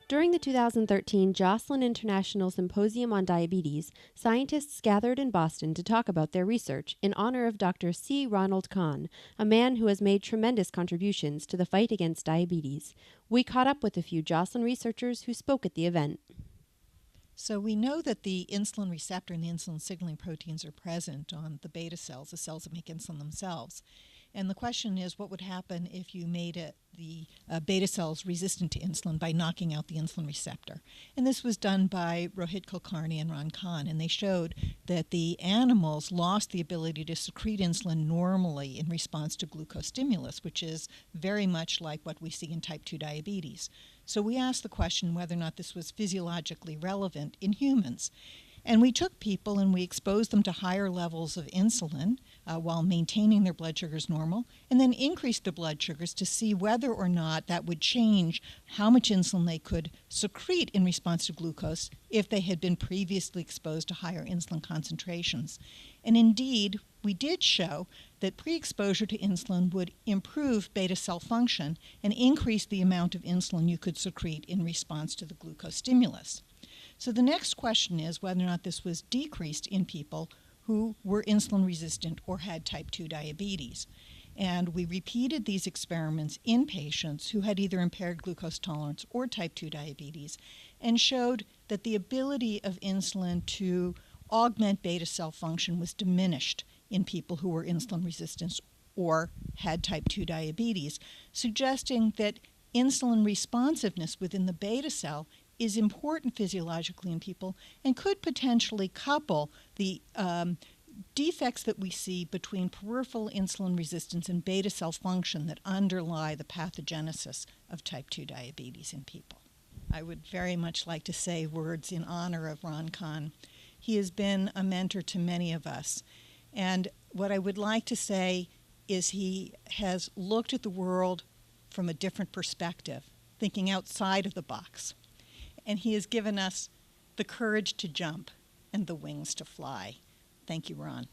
During the 2013 Joslin International Symposium on Diabetes, scientists gathered in Boston to talk about their research in honor of Dr. C. Ronald Kahn, a man who has made tremendous contributions to the fight against diabetes. We caught up with a few Joslin researchers who spoke at the event. So we know that the insulin receptor and the insulin signaling proteins are present on the beta cells, the cells that make insulin themselves. And the question is, what would happen if you made the beta cells resistant to insulin by knocking out the insulin receptor? And this was done by Rohit Kulkarni and Ron Kahn, and they showed that the animals lost the ability to secrete insulin normally in response to glucose stimulus, which is very much like what we see in type 2 diabetes. So we asked the question whether or not this was physiologically relevant in humans. And we took people and we exposed them to higher levels of insulin while maintaining their blood sugars normal, and then increased their blood sugars to see whether or not that would change how much insulin they could secrete in response to glucose if they had been previously exposed to higher insulin concentrations. And indeed, we did show that pre-exposure to insulin would improve beta cell function and increase the amount of insulin you could secrete in response to the glucose stimulus. So the next question is whether or not this was decreased in people who were insulin resistant or had type 2 diabetes. And we repeated these experiments in patients who had either impaired glucose tolerance or type 2 diabetes and showed that the ability of insulin to augment beta cell function was diminished in people who were insulin resistant or had type 2 diabetes, suggesting that insulin responsiveness within the beta cell is important physiologically in people and could potentially couple the defects that we see between peripheral insulin resistance and beta cell function that underlie the pathogenesis of type 2 diabetes in people. I would very much like to say words in honor of Ron Kahn. He has been a mentor to many of us. And what I would like to say is he has looked at the world from a different perspective, thinking outside of the box. And he has given us the courage to jump and the wings to fly. Thank you, Ron.